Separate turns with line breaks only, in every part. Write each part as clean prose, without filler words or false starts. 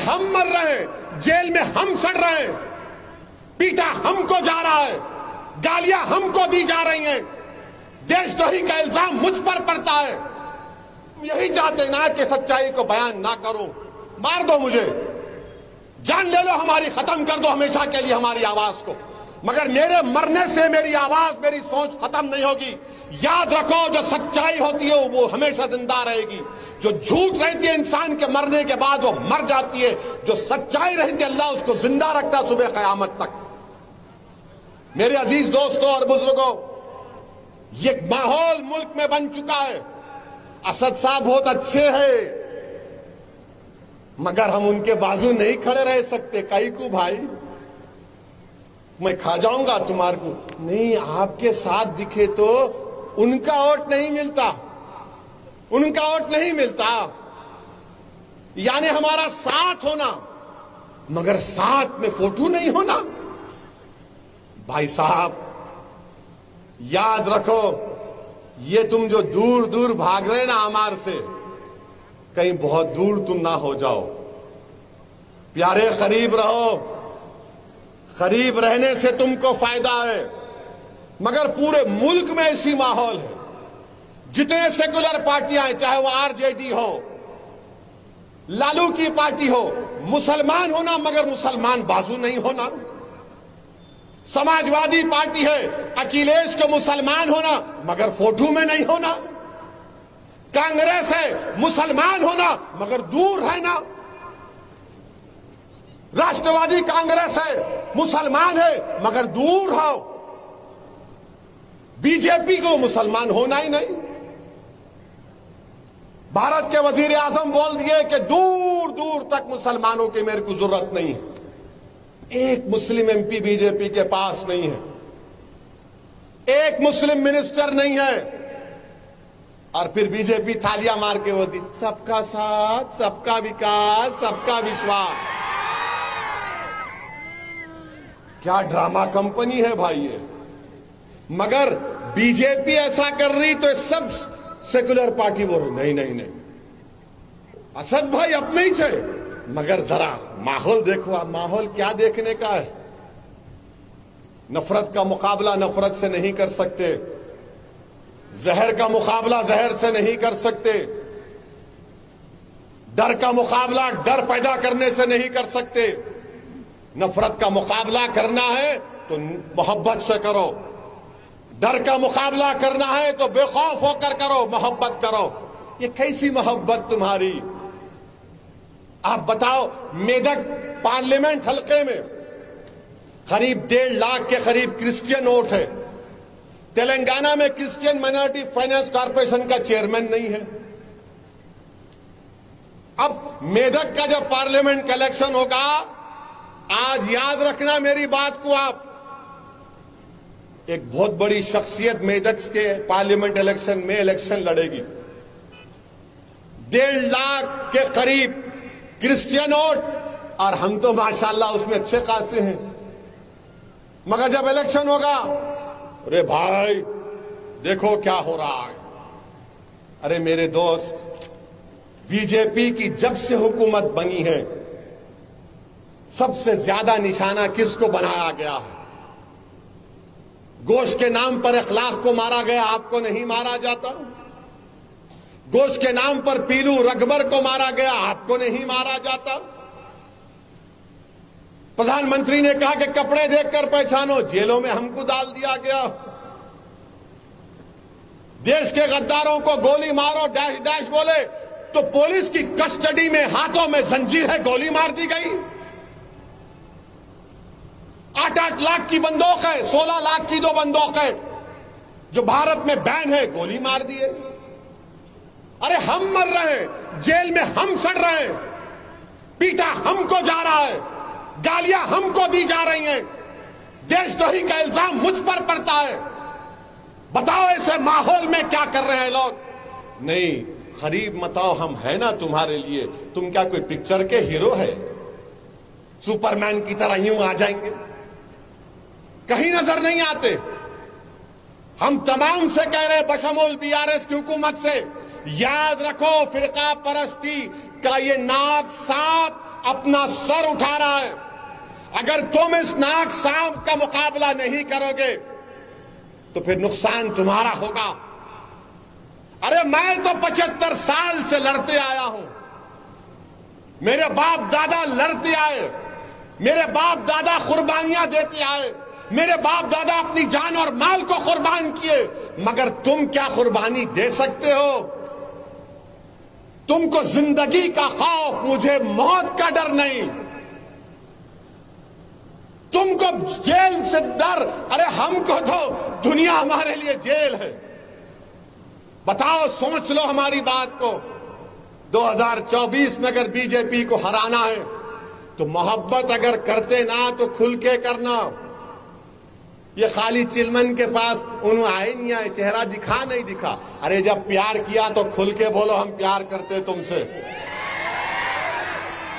हम मर रहे हैं, जेल में हम सड़ रहे हैं, पीटा हमको जा रहा है, गालियां हमको दी जा रही हैं, देशद्रोही का इल्जाम मुझ पर पड़ता है। यही चाहते ना कि सच्चाई को बयान ना करो, मार दो मुझे, जान ले लो हमारी, खत्म कर दो हमेशा के लिए हमारी आवाज को, मगर मेरे मरने से मेरी आवाज, मेरी सोच खत्म नहीं होगी। याद रखो, जो सच्चाई होती है वो हमेशा जिंदा रहेगी। जो झूठ रहती है इंसान के मरने के बाद वो मर जाती है, जो सच्चाई रहती है अल्लाह उसको जिंदा रखता है सुबह कयामत तक। मेरे अजीज दोस्तों और बुजुर्गों, ये माहौल मुल्क में बन चुका है। असद साहब बहुत अच्छे हैं, मगर हम उनके बाजू नहीं खड़े रह सकते। कई को भाई मैं खा जाऊंगा तुम्हारे को, नहीं आपके साथ दिखे तो उनका वोट नहीं मिलता, उनका वोट नहीं मिलता। यानी हमारा साथ होना मगर साथ में फोटो नहीं होना। भाई साहब याद रखो, ये तुम जो दूर दूर भाग रहे ना हमारे से, कहीं बहुत दूर तुम ना हो जाओ। प्यारे करीब रहो, करीब रहने से तुमको फायदा है, मगर पूरे मुल्क में ऐसी माहौल है, जितने सेकुलर पार्टियां हैं, चाहे वो आरजेडी हो, लालू की पार्टी हो, मुसलमान होना मगर मुसलमान बाजू नहीं होना। समाजवादी पार्टी है, अखिलेश को मुसलमान होना मगर फोटो में नहीं होना। कांग्रेस है, मुसलमान होना मगर दूर रहना। राष्ट्रवादी कांग्रेस है, मुसलमान है मगर दूर रहो। बीजेपी को मुसलमान होना ही नहीं। भारत के वजीर आजम बोल दिए कि दूर दूर तक मुसलमानों की मेरे को जरूरत नहीं है। एक मुस्लिम एमपी बीजेपी के पास नहीं है, एक मुस्लिम मिनिस्टर नहीं है, और फिर बीजेपी थालियां मार के बोलती सबका साथ, सबका विकास, सबका विश्वास। क्या ड्रामा कंपनी है भाई ये। मगर बीजेपी ऐसा कर रही तो सब सेकुलर पार्टी बोल रही नहीं नहीं नहीं, असद भाई अपने ही थे, मगर जरा माहौल देखो। आप माहौल क्या देखने का है। नफरत का मुकाबला नफरत से नहीं कर सकते, जहर का मुकाबला जहर से नहीं कर सकते, डर का मुकाबला डर पैदा करने से नहीं कर सकते। नफरत का मुकाबला करना है तो मोहब्बत से करो, डर का मुकाबला करना है तो बेखौफ होकर करो, मोहब्बत करो। ये कैसी मोहब्बत तुम्हारी। आप बताओ, मेदक पार्लियामेंट हलके में करीब 1.5 लाख के करीब क्रिश्चियन वोट है। तेलंगाना में क्रिश्चियन माइनॉरिटी फाइनेंस कॉर्पोरेशन का चेयरमैन नहीं है। अब मेदक का जब पार्लियामेंट का इलेक्शन होगा, आज याद रखना मेरी बात को आप, एक बहुत बड़ी शख्सियत मेदक के पार्लियामेंट इलेक्शन में इलेक्शन लड़ेगी। 1.5 लाख के करीब क्रिश्चियन वोट, और हम तो माशाल्लाह उसमें अच्छे खासे हैं। मगर जब इलेक्शन होगा, अरे भाई देखो क्या हो रहा है। अरे मेरे दोस्त, बीजेपी की जब से हुकूमत बनी है, सबसे ज्यादा निशाना किसको बनाया गया है। गोश्त के नाम पर इखलाक को मारा गया, आपको नहीं मारा जाता। गोश्त के नाम पर पीलू रकबर को मारा गया, आपको नहीं मारा जाता। प्रधानमंत्री ने कहा कि कपड़े देखकर पहचानो, जेलों में हमको डाल दिया गया। देश के गद्दारों को गोली मारो डैश डैश बोले तो पुलिस की कस्टडी में हाथों में जंजीर है, गोली मार दी गई। 8-8 लाख की बंदूक है, 16 लाख की 2 बंदूक है जो भारत में बैन है, गोली मार दिए। अरे हम मर रहे हैं, जेल में हम सड़ रहे हैं, पीटा हमको जा रहा है, गालियां हमको दी जा रही हैं, देशद्रोही का इल्जाम मुझ पर पड़ता है। बताओ ऐसे माहौल में क्या कर रहे हैं लोग। नहीं, करीब मताओ, हम है ना तुम्हारे लिए। तुम क्या कोई पिक्चर के हीरो है, सुपरमैन की तरह यूं आ जाएंगे? कहीं नजर नहीं आते। हम तमाम से कह रहे हैं, बशमूल बीआरएस की हुकूमत से, याद रखो फिरका परस्ती का ये नाक सांप अपना सर उठा रहा है। अगर तुम इस नाग सांप का मुकाबला नहीं करोगे तो फिर नुकसान तुम्हारा होगा। अरे मैं तो 75 साल से लड़ते आया हूं। मेरे बाप दादा लड़ते आए, मेरे बाप दादा कुर्बानियां देते आए, मेरे बाप दादा अपनी जान और माल को कुर्बान किए। मगर तुम क्या कुर्बानी दे सकते हो? तुमको जिंदगी का खौफ, मुझे मौत का डर नहीं। तुमको जेल से डर, अरे हमको तो दुनिया हमारे लिए जेल है। बताओ, सोच लो हमारी बात को। 2024 में अगर बीजेपी को हराना है तो मोहब्बत अगर करते ना तो खुल के करना। ये खाली चिलमन के पास उन्होंने आए नहीं आए, चेहरा दिखा नहीं दिखा। अरे जब प्यार किया तो खुल के बोलो हम प्यार करते तुमसे।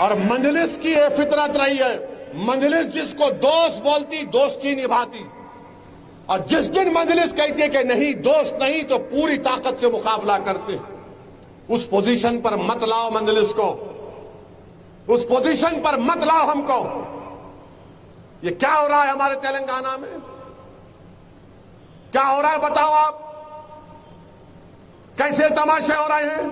और मंजलिस की ये फितरत रही है, मंजलिस जिसको दोस्त बोलती दोस्ती निभाती, और जिस दिन मंजलिस कहती है कि नहीं दोस्त नहीं तो पूरी ताकत से मुकाबला करते। उस पोजीशन पर मत लाओ मंजलिस को, उस पोजीशन पर मत लाओ हमको। ये क्या हो रहा है हमारे तेलंगाना में? क्या हो रहा है बताओ आप? कैसे तमाशे हो रहे हैं?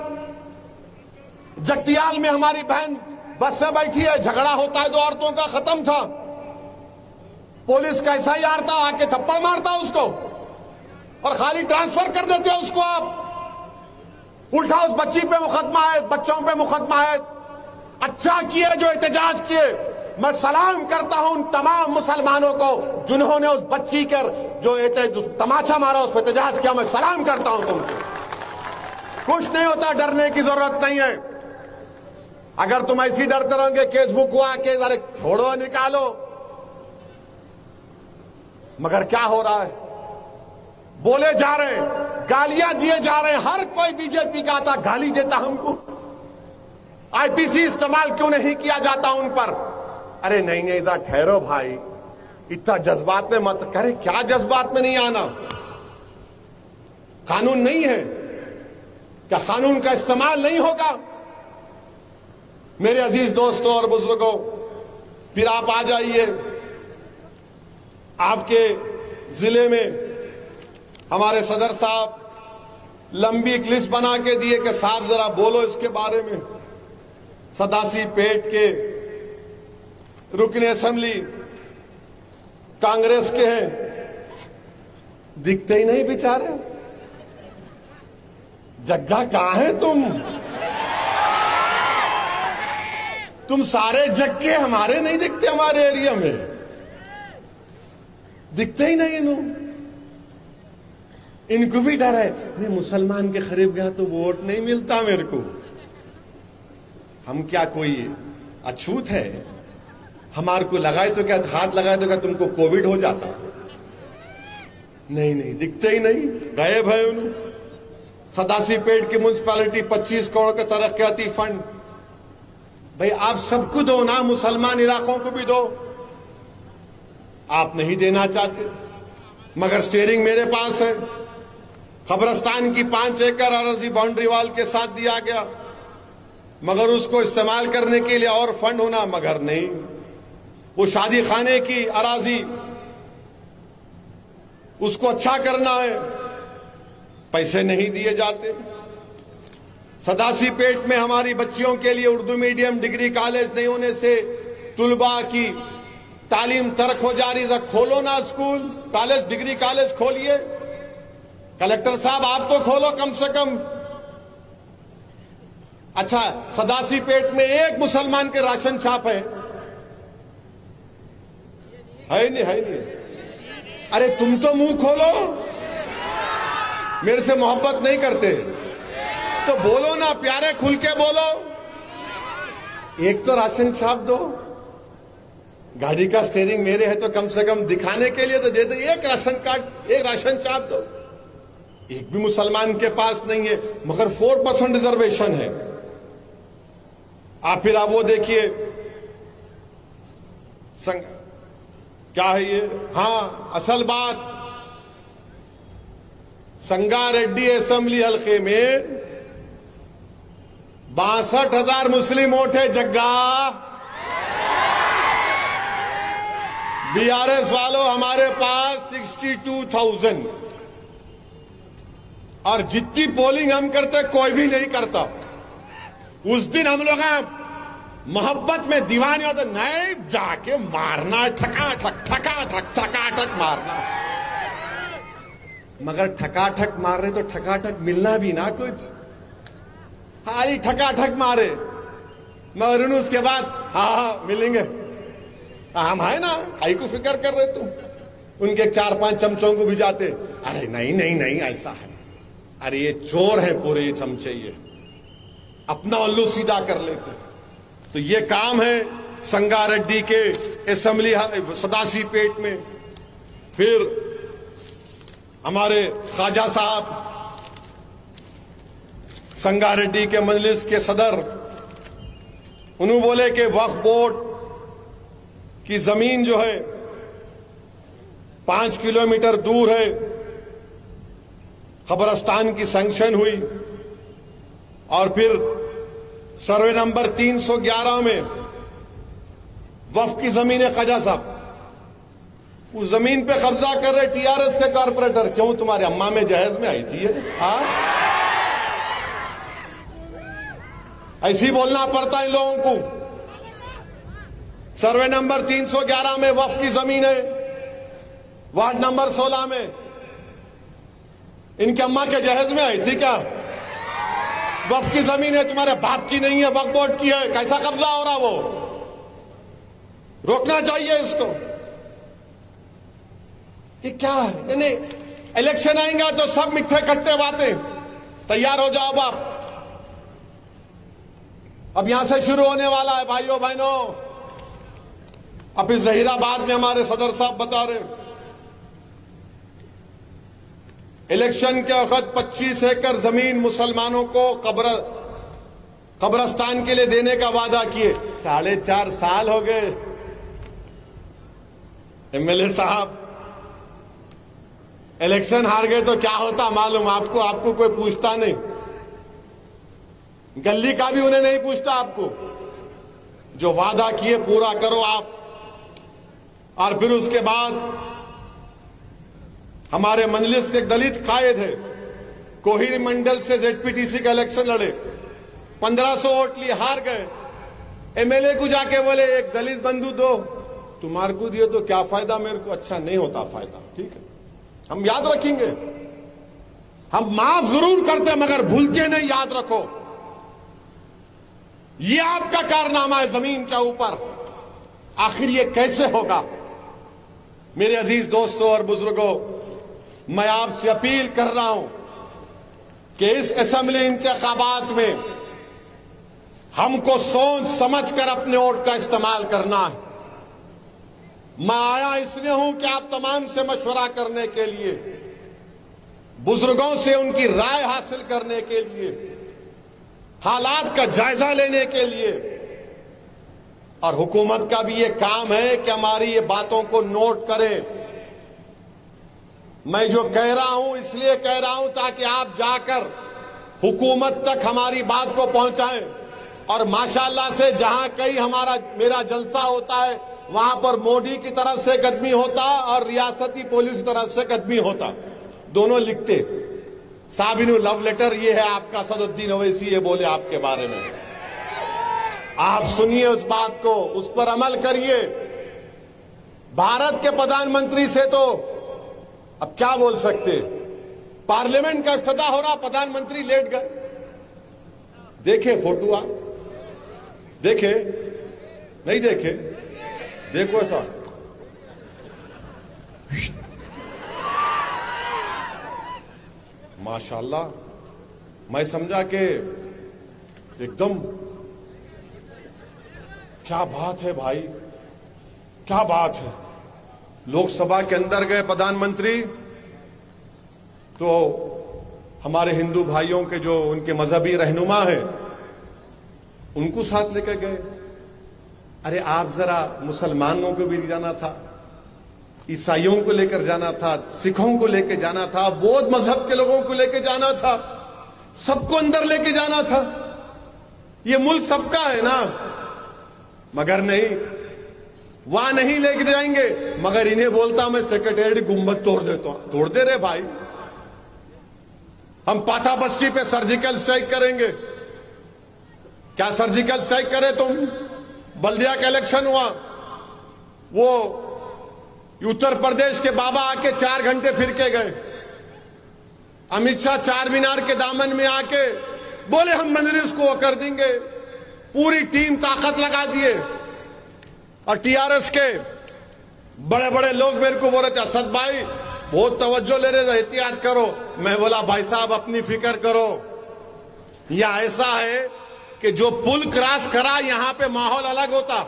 जगतियाल में हमारी बहन बस से बैठी है, झगड़ा होता है 2 औरतों का, खत्म था। पुलिस कैसा ही आता, आके थप्पड़ मारता उसको और खाली ट्रांसफर कर देते उसको। आप उल्टा उस बच्ची पे मुकदमा है, बच्चों पे मुकदमा है। अच्छा किए जो एहतजाज किए। मैं सलाम करता हूं उन तमाम मुसलमानों को जिन्होंने उस बच्ची कर जो तमाचा मारा, उस पर एहतजाज किया। मैं सलाम करता हूं तुमको। कुछ नहीं होता, डरने की जरूरत नहीं है। अगर तुम ऐसी डरते रहोगे फेसबुक को आके अरे छोड़ो निकालो। मगर क्या हो रहा है? बोले जा रहे हैं, गालियां दिए जा रहे हैं। हर कोई बीजेपी का आता गाली देता हमको। आईपीसी इस्तेमाल क्यों नहीं किया जाता उन पर? अरे नहीं नहीं, इधर ठहरो भाई, इतना जज्बात में मत करे। क्या जज्बात में नहीं आना? कानून नहीं है क्या? कानून का इस्तेमाल नहीं होगा? मेरे अजीज दोस्तों और बुजुर्गों, फिर आप आ जाइए। आपके जिले में हमारे सदर साहब लंबी एक लिस्ट बना के दिए कि साहब जरा बोलो इसके बारे में। सदासी पेट के रुकने असेंबली कांग्रेस के हैं, दिखते ही नहीं बेचारे। जग्गा कहां है तुम सारे जग्गे हमारे नहीं दिखते, हमारे एरिया में दिखते ही नहीं। इनको भी डर है, नहीं मुसलमान के करीब गया तो वोट नहीं मिलता मेरे को। हम क्या कोई अछूत है? हमारे को लगाए तो क्या, हाथ लगाए तो क्या तुमको कोविड हो जाता? नहीं नहीं, दिखते ही नहीं, गायब है उन्होंने। सदासी पेट की म्युनिसिपैलिटी 25 करोड़ का तरक्याती फंड। भाई आप सबको दो ना, मुसलमान इलाकों को भी दो। आप नहीं देना चाहते, मगर स्टीयरिंग मेरे पास है। खबरस्तान की 5 एकड़ अराजी बाउंड्री वाल के साथ दिया गया, मगर उसको इस्तेमाल करने के लिए और फंड होना, मगर नहीं। वो शादी खाने की अराजी, उसको अच्छा करना है, पैसे नहीं दिए जाते। सदासी पेट में हमारी बच्चियों के लिए उर्दू मीडियम डिग्री कॉलेज नहीं होने से तुलबा की तालीम तर्क हो जा रही है। खोलो ना स्कूल कॉलेज, डिग्री कॉलेज खोलिए। कलेक्टर साहब आप तो खोलो कम से कम। अच्छा, सदासी पेट में एक मुसलमान के राशन छाप है नहीं, है नहीं। अरे तुम तो मुंह खोलो, मेरे से मोहब्बत नहीं करते तो बोलो ना, प्यारे खुल के बोलो। एक तो राशन छाप दो। गाड़ी का स्टीयरिंग मेरे है तो कम से कम दिखाने के लिए तो दे दो। एक राशन कार्ड, एक राशन छाप दो। एक भी मुसलमान के पास नहीं है, मगर 4% रिजर्वेशन है। आप फिर आप वो देखिए क्या है ये। हाँ, असल बात, संगारेड्डी असेंबली हल्के में 62,000 मुस्लिम वोट है। जग्गा बीआरएस वालों, हमारे पास 62,000 और जितनी पोलिंग हम करते कोई भी नहीं करता। उस दिन हम लोग मोहब्बत में दीवाने होते, नहीं जाके मारना, ठकाठक मारना। मगर ठकाठक मार रहे तो ठकाठक मिलना भी ना कुछ, खाली ठकाठक मारे मगर उसके बाद हाँ मिलेंगे, हम है ना, आई को फिक्र कर रहे तुम। उनके 4-5 चमचों को भी जाते, अरे नहीं नहीं नहीं ऐसा है, अरे ये चोर है पूरे ये चमचे, ये अपना उल्लू सीधा कर लेते। तो ये काम है संगारेड्डी के असेंबली सदासी पेट में। फिर हमारे ख्वाजा साहब संगारेड्डी के मजलिस के सदर, उन्होंने बोले कि वक्फ बोर्ड की जमीन जो है 5 किलोमीटर दूर है, कब्रिस्तान की सैंक्शन हुई और फिर सर्वे नंबर 311 में वक्फ की जमीन है। ख्वाजा साहब उस जमीन पे कब्जा कर रहे टीआरएस के कारपोरेटर। क्यों, तुम्हारी अम्मा में जहेज में आई थी ये? ऐसे ही बोलना पड़ता है इन लोगों को। सर्वे नंबर 311 में वक्फ की जमीन है, वार्ड नंबर 16 में इनकी अम्मा के जहेज में आई थी क्या? वक्फ की जमीन है, तुम्हारे बाप की नहीं है, वक्फ बोर्ड की है। कैसा कब्जा हो रहा? वो रोकना चाहिए इसको। ये क्या है? यानी इलेक्शन आएंगे तो सब मिठे खट्टे बातें, तैयार हो जाओ बाप। अब यहां से शुरू होने वाला है भाइयों बहनों। अब इस जहीराबाद में हमारे सदर साहब बता रहे, इलेक्शन के वक्त 25 एकड़ जमीन मुसलमानों को कब्रिस्तान के लिए देने का वादा किए। 4.5 साल हो गए। एमएलए साहब इलेक्शन हार गए तो क्या होता मालूम आपको? आपको कोई पूछता नहीं, गली का भी उन्हें नहीं पूछता आपको। जो वादा किए पूरा करो आप। और फिर उसके बाद हमारे मजलिस के एक दलित कायद है, कोहिर मंडल से जेडपीटीसी का इलेक्शन लड़े, 1500 वोट लिए हार गए। एमएलए को जाके बोले एक दलित बंधु दो, तुम्हारे को दिए तो क्या फायदा, मेरे को अच्छा नहीं होता फायदा। ठीक है, हम याद रखेंगे, हम माफ जरूर करते मगर भूलते नहीं, याद रखो। ये आपका कारनामा है जमीन के ऊपर। आखिर ये कैसे होगा? मेरे अजीज दोस्तों और बुजुर्गों, मैं आपसे अपील कर रहा हूं कि इस असेंबली इंतखाबात में हमको सोच समझ कर अपने वोट का इस्तेमाल करना है। मैं आया इसलिए हूं कि आप तमाम से मशवरा करने के लिए, बुजुर्गों से उनकी राय हासिल करने के लिए, हालात का जायजा लेने के लिए। और हुकूमत का भी ये काम है कि हमारी ये बातों को नोट करें। मैं जो कह रहा हूं इसलिए कह रहा हूं ताकि आप जाकर हुकूमत तक हमारी बात को पहुंचाएं। और माशाल्लाह से जहां कहीं मेरा जलसा होता है वहां पर मोदी की तरफ से कदमी होता और रियासती पुलिस की तरफ से कदमी होता, दोनों लिखते साबिनु लव लेटर। ये है आपका सदुद्दीन ओवैसी, ये बोले आपके बारे में। आप सुनिए उस बात को, उस पर अमल करिए। भारत के प्रधानमंत्री से तो अब क्या बोल सकते? पार्लियामेंट का इफ्तिताह हो रहा, प्रधानमंत्री लेट गए। देखे फोटो आप? देखे? नहीं देखे? देखो ऐसा माशाल्लाह, मैं समझा कि एकदम क्या बात है भाई, क्या बात है। लोकसभा के अंदर गए प्रधानमंत्री तो हमारे हिंदू भाइयों के जो उनके मजहबी रहनुमा हैं उनको साथ लेकर गए। अरे आप जरा मुसलमानों को भी जाना था, ईसाइयों को लेकर जाना था, सिखों को लेकर जाना था, बौद्ध मजहब के लोगों को लेकर जाना था, सबको अंदर लेके जाना था। ये मुल्क सबका है ना। मगर नहीं, वहां नहीं लेके जाएंगे, मगर इन्हें बोलता मैं सेक्रेटेरिएट गुंबद तोड़ देता हूं। तोड़ दे रहे भाई, हम पाथा बस्ती पे सर्जिकल स्ट्राइक करेंगे। क्या सर्जिकल स्ट्राइक करे तुम? बल्दिया का इलेक्शन हुआ, वो उत्तर प्रदेश के बाबा आके 4 घंटे फिर के गए। अमित शाह चार मीनार के दामन में आके बोले हम मजलिस को कर देंगे, पूरी टीम ताकत लगा दिए। और टीआरएस के बड़े बड़े लोग मेरे को बोल रहे थे असद भाई बहुत तवज्जो ले रहे, एहतियात करो। मैं बोला भाई साहब अपनी फिक्र करो, या ऐसा है कि जो पुल क्रॉस करा यहां पे माहौल अलग होता।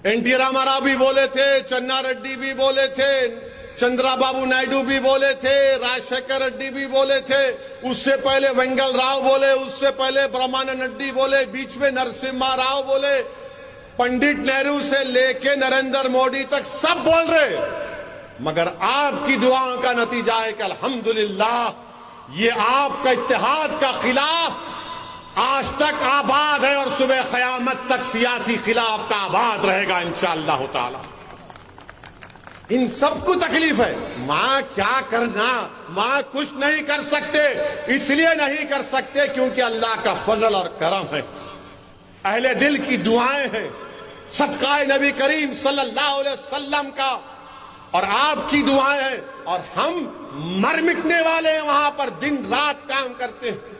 एनटी रामाराव भी बोले थे, चन्ना रेड्डी भी बोले थे, चंद्राबाबू नायडू भी बोले थे, राजशेखर रेड्डी भी बोले थे, उससे पहले वेंगल राव बोले, उससे पहले ब्रह्मानंद रेड्डी बोले, बीच में नरसिम्हा राव बोले, पंडित नेहरू से लेके नरेंद्र मोदी तक सब बोल रहे। मगर आपकी दुआओं का नतीजा है कि अल्हम्दुलिल्लाह ये आपका इत्तेहाद का खिलाफ आज तक आबाद है और सुबह क़यामत तक सियासी खिलाफ का आबाद रहेगा इंशाअल्लाह ताला। इन सबको तकलीफ है, मां क्या करना, मां कुछ नहीं कर सकते। इसलिए नहीं कर सकते क्योंकि अल्लाह का फजल और करम है, अहले दिल की दुआएं हैं, सदकाए नबी करीम सल्लल्लाहु अलैहि वसल्लम का और आपकी दुआएं हैं। और हम मर मिटने वाले हैं, वहां पर दिन रात काम करते हैं।